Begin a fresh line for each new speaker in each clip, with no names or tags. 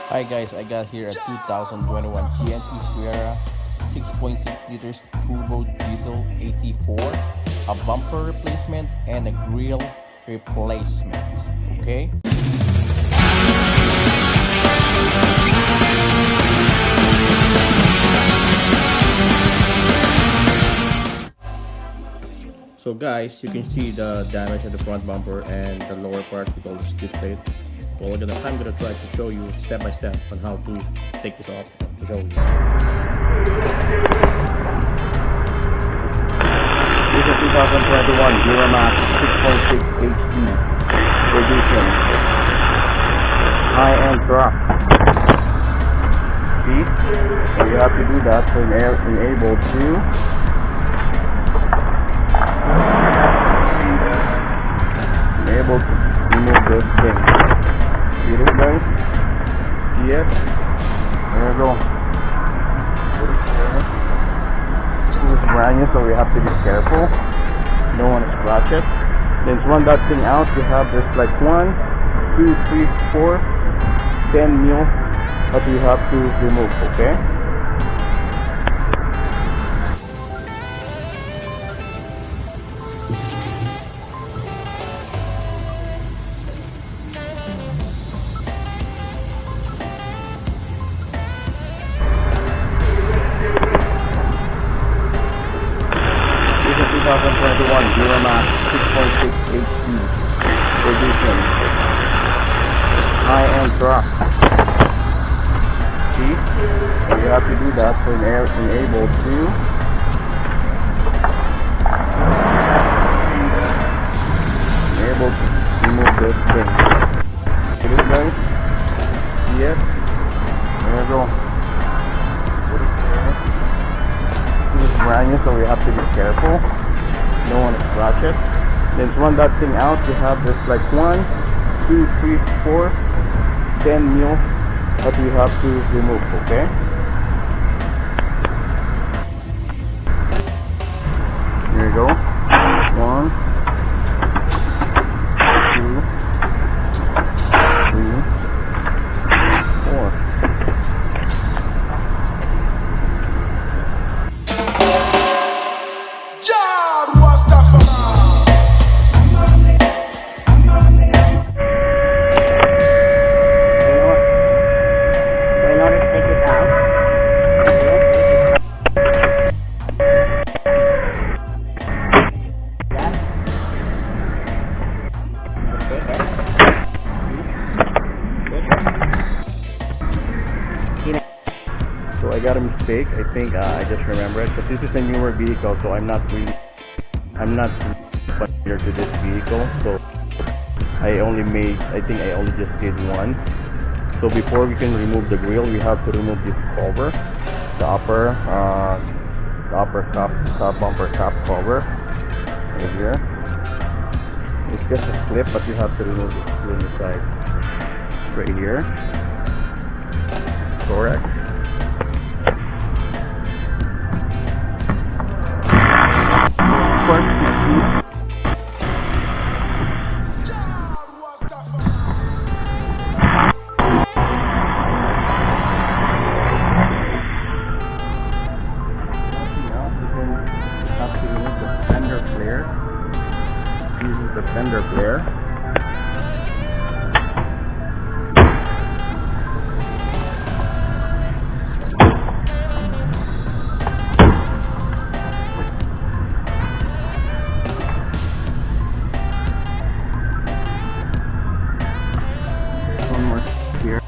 Hi guys, I got here a 2021 GMC Sierra 6.6 liters turbo diesel 84, a bumper replacement and a grille replacement. Okay? So guys, you can see the damage of the front bumper and the lower part with all the skid plate. So I'm gonna try to show you step by step on how to take this off to show you. This is a 2021 Duramax 6.6 HD edition high-end truck. See? So you have to do that to enable to remove this thing. See this guys? See it? There we go. This is brand new, so we have to be careful. Don't want to scratch it. Then to run that thing out, you have this like 1, 2, 3, 4, 10 mil that you have to remove, okay? This is a 2021 Duramax 6.6 HD edition high-end truck. See? So you have to do that to enable to remove this thing. See this guys? See it? There we go. This is brand new, so we have to be careful. Don't want to scratch it. Then to run that thing out, you have this like 1, 2, 3, 4, 10 mil that you have to remove, okay? Here you go. 1, 2, 3, 4. So I got a mistake. I think I just remembered, but this is a newer vehicle, so I'm not familiar to this vehicle. So I think I only just did one. So before we can remove the grille, we have to remove this cover, the upper top bumper cap cover right here. It's just a clip, but you have to remove it on the side right here. Correct. This is the fender flare. There's one more here.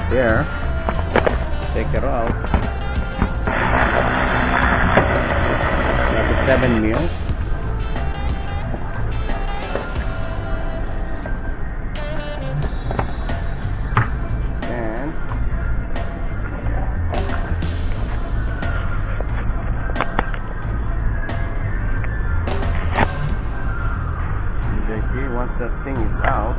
There, take it out. That's a 7 mil. And once that thing thing is out.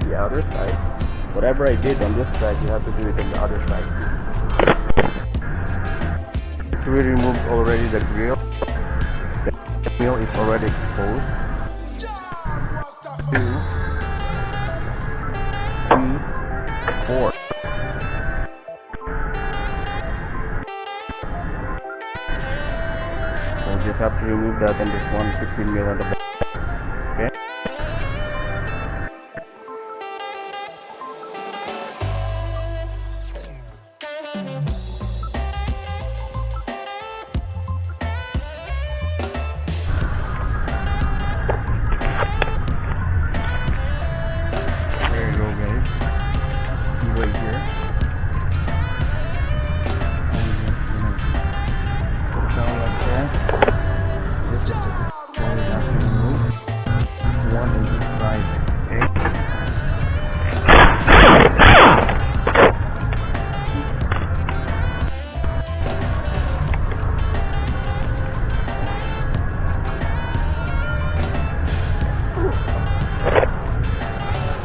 The other side. Whatever I did on this side, you have to do it on the other side. We removed already the grill. The grill is already exposed. 2, 3, 4. So you just have to remove that, and this one 15 mil on the back. Okay. Right here. Down like that. This is the one we have to remove. One in this side. Okay.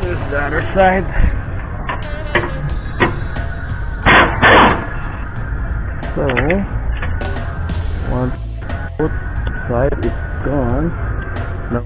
There's the other side. So, once both side is gone, now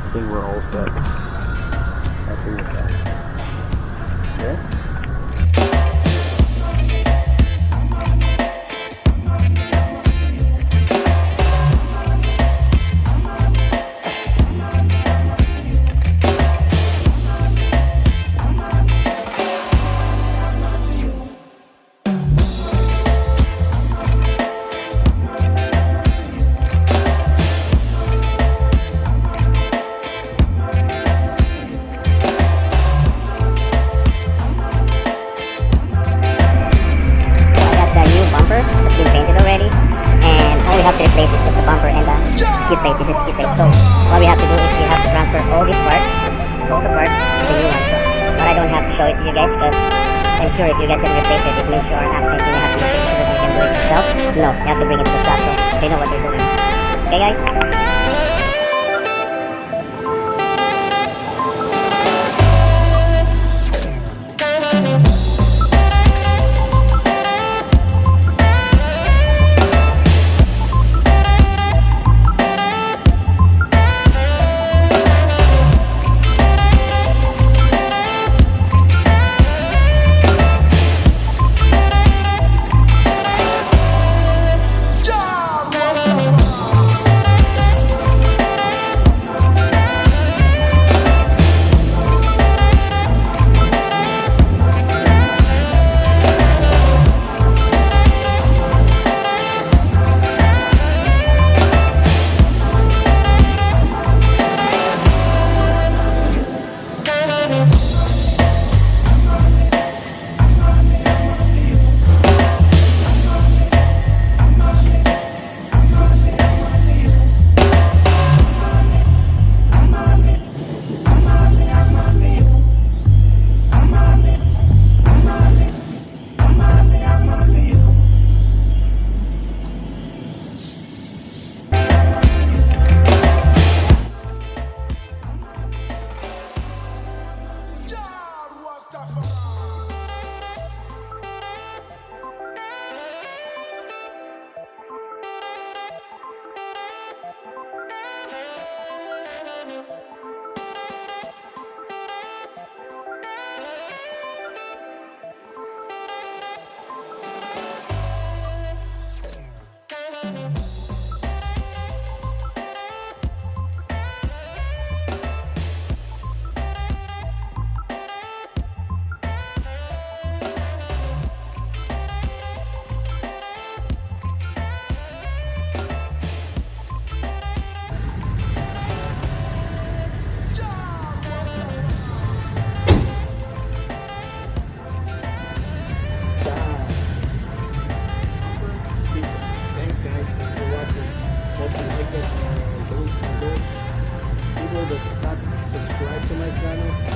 I think we're all set. Happy with that. Okay?
have to replace it with the bumper and the skid plate. This is skid plate. So what we have to do is we have to transfer all these parts, all the parts to the new one. So, but I don't have to show it to you guys because I'm sure if you guys can replace it, it means you are not thinking you have to replace it so that you can do it yourself. No, you have to bring it to the shop so they know what they're doing. Okay guys?
that's not subscribed to my channel,